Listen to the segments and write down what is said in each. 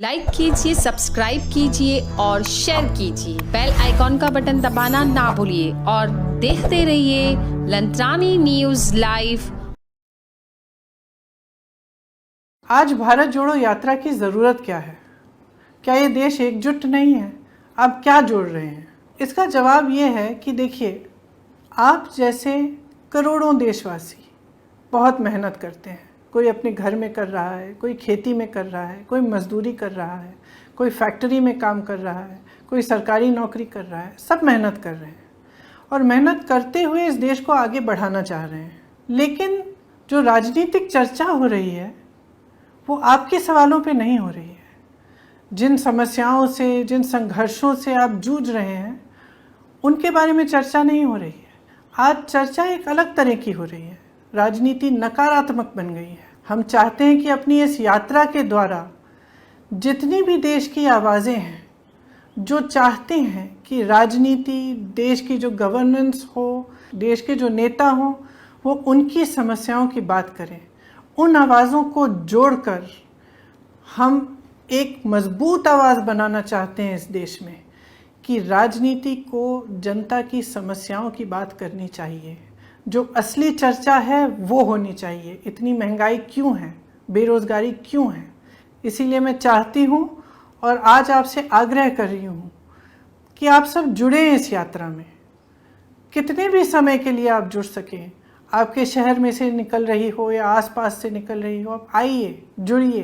Like कीजिए, subscribe कीजिए और शेयर कीजिए। बेल आइकॉन का बटन दबाना ना भूलिए और देखते रहिए लंत्रानी न्यूज़ लाइव। आज भारत जोड़ो यात्रा की ज़रूरत क्या है? क्या ये देश एकजुट नहीं है? आप क्या जोड़ रहे हैं? इसका जवाब ये है कि देखिए, आप जैसे करोड़ों देशवासी बहुत मेहनत करते हैं। कोई अपने घर में कर रहा है, कोई खेती में कर रहा है, कोई मजदूरी कर रहा है, कोई फैक्ट्री में काम कर रहा है, कोई सरकारी नौकरी कर रहा है। सब मेहनत कर रहे हैं और मेहनत करते हुए इस देश को आगे बढ़ाना चाह रहे हैं। लेकिन जो राजनीतिक चर्चा हो रही है वो आपके सवालों पे नहीं हो रही है। जिन समस्याओं से, जिन संघर्षों से आप जूझ रहे हैं, उनके बारे में चर्चा नहीं हो रही है। आज चर्चा एक अलग तरह की हो रही है। राजनीति नकारात्मक बन गई है। हम चाहते हैं कि अपनी इस यात्रा के द्वारा जितनी भी देश की आवाज़ें हैं, जो चाहते हैं कि राजनीति, देश की जो गवर्नेंस हो, देश के जो नेता हों, वो उनकी समस्याओं की बात करें। उन आवाज़ों को जोड़कर हम एक मजबूत आवाज़ बनाना चाहते हैं इस देश में कि राजनीति को जनता की समस्याओं की बात करनी चाहिए। जो असली चर्चा है वो होनी चाहिए। इतनी महंगाई क्यों है, बेरोज़गारी क्यों है? इसीलिए मैं चाहती हूँ और आज आपसे आग्रह कर रही हूँ कि आप सब जुड़ें इस यात्रा में। कितने भी समय के लिए आप जुड़ सकें, आपके शहर में से निकल रही हो या आसपास से निकल रही हो, आप आइए, जुड़िए,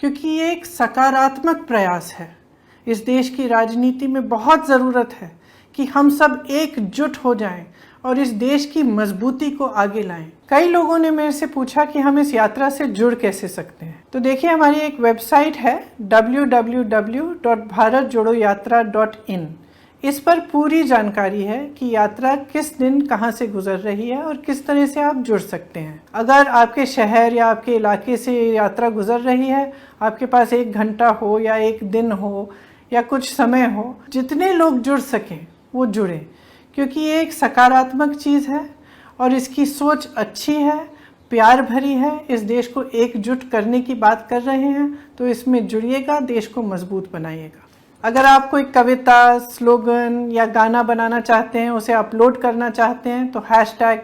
क्योंकि ये एक सकारात्मक प्रयास है। इस देश की राजनीति में बहुत ज़रूरत है कि हम सब एकजुट हो जाएं और इस देश की मजबूती को आगे लाएं। कई लोगों ने मेरे से पूछा कि हम इस यात्रा से जुड़ कैसे सकते हैं। तो देखिए, हमारी एक वेबसाइट है www.bharatjodoyatra.in। इस पर पूरी जानकारी है कि यात्रा किस दिन कहां से गुजर रही है और किस तरह से आप जुड़ सकते हैं। अगर आपके शहर या आपके इलाके से यात्रा गुजर रही है, आपके पास 1 घंटा हो या 1 दिन हो या कुछ समय हो, जितने लोग जुड़ सकें वो जुड़ें, क्योंकि ये एक सकारात्मक चीज़ है और इसकी सोच अच्छी है, प्यार भरी है। इस देश को एकजुट करने की बात कर रहे हैं, तो इसमें जुड़िएगा, देश को मजबूत बनाइएगा। अगर आप कोई कविता, स्लोगन या गाना बनाना चाहते हैं, उसे अपलोड करना चाहते हैं, तो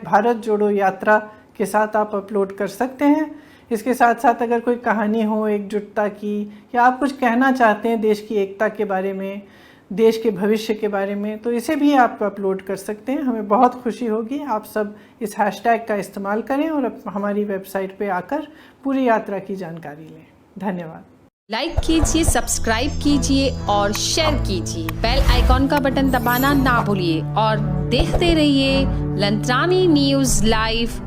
#भारत जोड़ो यात्रा के साथ आप अपलोड कर सकते हैं। इसके साथ साथ अगर कोई कहानी हो एकजुटता की, या आप कुछ कहना चाहते हैं देश की एकता के बारे में, देश के भविष्य के बारे में, तो इसे भी आप अपलोड कर सकते हैं। हमें बहुत खुशी होगी। आप सब इस हैशटैग का इस्तेमाल करें और हमारी वेबसाइट पे आकर पूरी यात्रा की जानकारी लें। धन्यवाद। लाइक कीजिए, सब्सक्राइब कीजिए और शेयर कीजिए। बेल आइकॉन का बटन दबाना ना भूलिए और देखते रहिए लंत्रानी न्यूज़ लाइव।